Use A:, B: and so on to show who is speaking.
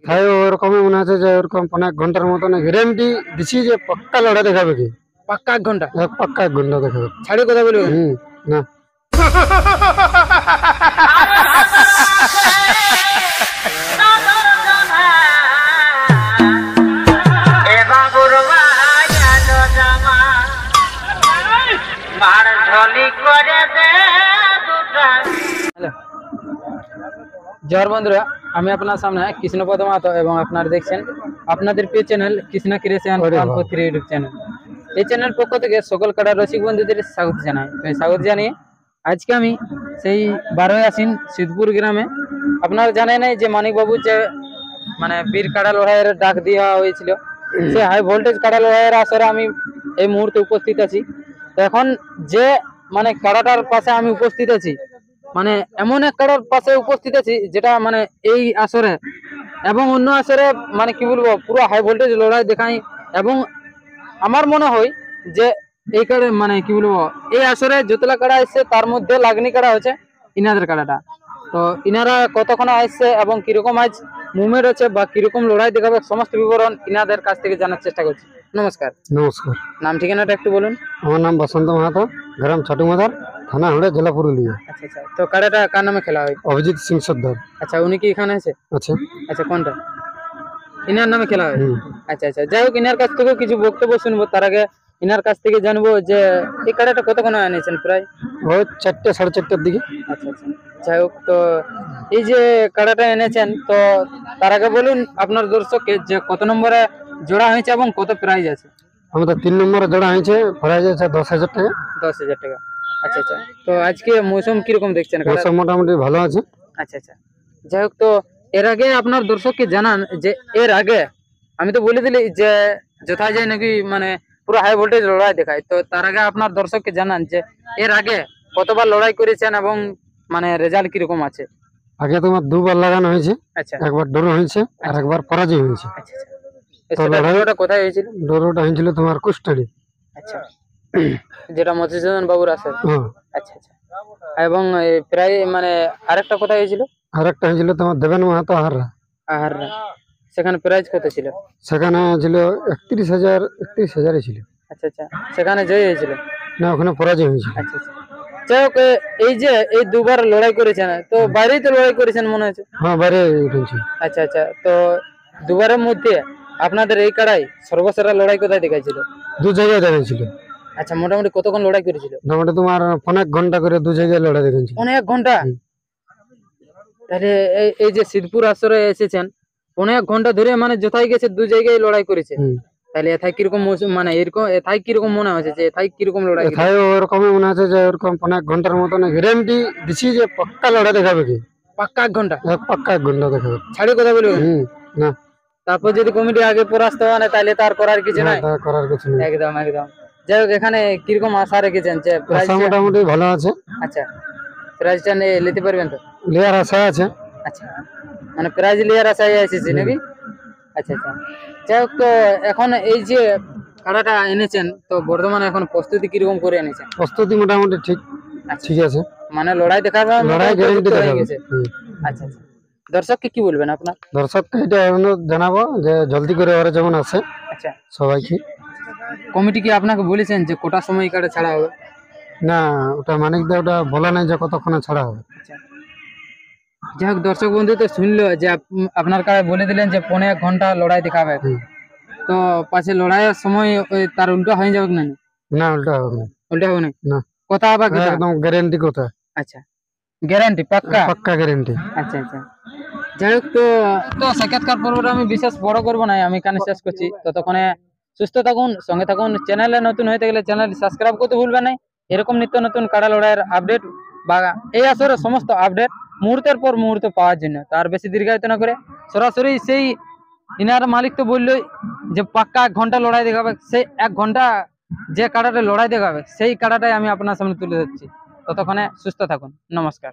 A: তাই ওরকমই মনে আছে যে ওরকম 1 ঘন্টার মতন গ্যারেন্টি দিছি যে পাক্কা লড়াই দেখাবে কি
B: পাক্কা 1 ঘন্টা
A: পাক্কা 1 ঘন্টা দেখাবে
B: ছাড়ে কথা বলবেন
A: না
B: জয় বন্ধুরা, আমি আপনার সামনে কৃষ্ণপদ মাহাতো এবং আপনারা দেখছেন আপনাদের প্রিয় channel Krishna creation 143 YouTube channel. এই চ্যানেল পক্ষ থেকে সকল কাড়া রসিক বন্ধুদের স্বাগত জানাই। তো স্বাগত জানিয়ে আজকে আমি সেই 12ই আশ্বিন সিদ্ধপুর গ্রামে, আপনারা জানেন নাই যে মানিকবাবুর যে মানে বীর কাড়া লড়াইয়ের ডাক দেওয়া হয়েছিল, সে হাই ভোল্টেজ কাড়া লড়াইয়ের আসরে আমি এই মুহূর্তে উপস্থিত আছি। তো এখন যে মানে কাড়াটার পাশে আমি উপস্থিত আছি, মানে এমন এক কাড়ার পাশে উপস্থিত আছি যেটা মানে এই আসরে এবং অন্য আসরে মানে কি বলবো পুরো হাই ভোল্টেজ লড়াই দেখাই। এবং আমার মনে হয় যে এই কাড়া মানে কি বলবো এই আসরে যতলা কাড়া আসছে তার মধ্যে লাগনি কাড়া হচ্ছে ইনাদের কাড়াটা। তো ইনারা কতক্ষণ আসছে এবং কিরকম আজ মুভমেন্ট হচ্ছে বা কিরকম লড়াই দেখাবে সমস্ত বিবরণ ইনাদের কাছ থেকে জানার চেষ্টা করছি। নমস্কার।
A: নমস্কার।
B: নাম ঠিকানাটা একটু বলুন।
A: আমার নাম বসন্ত মাহাতো, গ্রাম ছাটুমাদার, থানা হুড়ে, জেলা পুরুলিয়া।
B: আচ্ছা আচ্ছা, তো কাড়াটা কার নামে খেলা হয়?
A: অভিজিৎ সিং সর্দার।
B: আচ্ছা, উনি কি এখানে আছে?
A: আচ্ছা
B: আচ্ছা, কোনটা ইনার নামে খেলা হয়? আচ্ছা আচ্ছা, যাই হোক ইনার কাছ থেকেও কিছু বক্তব্য শুনবো। তার আগে ইনার কাছ থেকে জানবো যে এই কাড়াটা কতক্ষণ এনেছেন প্রায়?
A: ওই 4টে 4:30টার দিকে।
B: আচ্ছা আচ্ছা, যাই হোক তো এই যে কাড়াটা এনেছেন, তো তার আগে বলুন আপনার দর্শককে যে কত নম্বরে জোড়া হয়েছে এবং কত প্রাইজ আছে?
A: আমাদের 3 নম্বরে জোড়া হয়েছে, প্রাইজ আছে 10,000 টাকা।
B: 10,000 টাকা। আচ্ছা আচ্ছা, তো আজকে মৌসুম কিরকম দেখছেন?
A: মৌসুম মোটামুটি ভালো আছে।
B: আচ্ছা আচ্ছা, যাই হোক তো এর আগে আপনার দর্শককে জানান যে এর আগে আমি তো বলে দিলি যে যথায় যায় নাকি মানে পুরো হাই ভোল্টেজ লড়াই দেখায়, তো তার আগে আপনার দর্শককে জানান যে এর আগে কতবার লড়াই করেছেন এবং মানে রেজাল্ট কিরকম আছে?
A: আগে তোমার 2বার লাগানো হয়েছে,
B: আচ্ছা
A: একবার ড্র হয়েছে আর একবার পরাজয় হয়েছে।
B: আচ্ছা আচ্ছা, লড়াইটা কোথায় হয়েছিল?
A: ড্রটা হয়েছিল তোমার কুস্টাডি।
B: আচ্ছা, যেটা মধুসূদন বাবুর আছে।
A: হ্যাঁ।
B: আচ্ছা আচ্ছা, এবং প্রায় মানে আরেকটা কোথায় হয়েছিল?
A: আরেকটা হয়েছিল তোমার দেবেন মাহাতো হাররা।
B: আর সেখানে প্রাইজ কত ছিল?
A: সেখানে ছিল 31,000 ছিল।
B: আচ্ছা আচ্ছা, সেখানে জয় হয়েছিল
A: না, ওখানে পরাজয় হয়েছিল।
B: আচ্ছা আচ্ছা, যাই হোক এই যে এই 2বার লড়াই করেছেন, তো বাইরেই তো লড়াই করেছেন মনে হচ্ছে।
A: হ্যাঁ, বাইরে উঠেছি।
B: আচ্ছা আচ্ছা, তো 2বারের মধ্যে আপনাদের এই কাড়াই সর্বসেরা লড়াই কোথায় দেখাইছিল?
A: 2 জায়গায় দেখাইছিল।
B: আচ্ছা, মোটামুটি কতক্ষণ লড়াই করেছিল?
A: মোটামুটি তোমার 1 ঘন্টা করে 2 জায়গায় লড়াই দেখাইছিল।
B: 1 ঘন্টা? তাহলে এই যে সিদ্ধপুর আসরে এসেছেন 1 ঘন্টা ধরে মানে যথাই গেছে 2 জায়গায় লড়াই করেছে, তাহলে এথায় কিরকম মানে এরকম এথায় কিরকম মনে হচ্ছে যে এথায় কিরকম লড়াই?
A: এথায় ওরকমই মনে আছে যে ওরকম 1 ঘন্টার মতন গ্যারেন্টি দিছি যে পাক্কা লড়াই দেখাবে কি
B: পাক্কা 1 ঘন্টা?
A: পাক্কা 1 ঘন্টা দেখাবে।
B: ছাড়ে কথা বলবেন
A: না।
B: তারপর যদি কমিটি আগে পরাস্ত হয় তাহলে তার করার কিছু নাই।
A: করার কিছু নেই।
B: একদম একদম। যাই হোক, এখানে কিরকম আশা রেখেছেন যে প্রাইজ?
A: মোটামুটি ভালো আছে।
B: আচ্ছা, প্রাইজটা নিতে পারবেন তো?
A: লেয়ার আশা আছে।
B: আচ্ছা, মানে প্রাইজ লেয়ার আশায় এসেছে নাকি? আচ্ছা আচ্ছা, যাই হোক তো এখন এই যে কাড়াটা এনেছেন, তো বর্তমানে এখন প্রস্তুতি কিরকম করে এনেছেন?
A: প্রস্তুতি মোটামুটি ঠিক আছে,
B: মানে লড়াই দেখাবে,
A: লড়াই গ্যারেন্টি দেখাবে।
B: আচ্ছা আচ্ছা, দর্শককে কি বলবেন আপনার?
A: দর্শককে এটা অনুরোধ জানাবো যে জলদি করে ওরা যেমন আসে।
B: আচ্ছা,
A: সবাইকে।
B: কমিটি কি আপনাকে বলেছেন যে কোটার সময় কাড়া ছাড়া হবে?
A: না, ওটা মানিক দা ওটা বলা নাই যে কতক্ষণে ছাড়া হবে।
B: আচ্ছা, যাই হোক দর্শক বন্ধু তো শুনলো যে আপনার কাছে বলে দিলেন যে 1 ঘন্টা লড়াই দেখাবে, তো পাশে লড়াইয়ের সময় তার উল্টো হয়ে যাবে না?
A: না, উল্টা হবে না।
B: উল্টা হবে
A: না,
B: কথা হবে
A: একদম গ্যারান্টি কথা।
B: আচ্ছা, গ্যারান্টি পাক্কা?
A: পাক্কা গ্যারান্টি।
B: আচ্ছা আচ্ছা, যাই হোক তো সাক্ষাৎকার পর্বটা আমি বিশেষ বড় করবো না, আমি এখানে শেষ করছি। ততক্ষণে সুস্থ থাকুন, সঙ্গে থাকুন। চ্যানেলে নতুন হয়ে গেলে চ্যানেলটি সাবস্ক্রাইব করতে ভুলবেন না। এরকম নিত্য নতুন কাড়া লড়াইয়ের আপডেট বা এই আসরের সমস্ত আপডেট মুহূর্তের পর মুহূর্ত পাওয়ার জন্য। তার বেশি দীর্ঘায়িত না করে সরাসরি সেই ইনার মালিক তো বললোই যে পাক্কা 1 ঘন্টা লড়াই দেখাবে, সেই 1 ঘন্টা যে কাড়াটা লড়াই দেখাবে সেই কাড়াটাই আমি আপনার সামনে তুলে ধরছি। ততক্ষণে সুস্থ থাকুন, নমস্কার।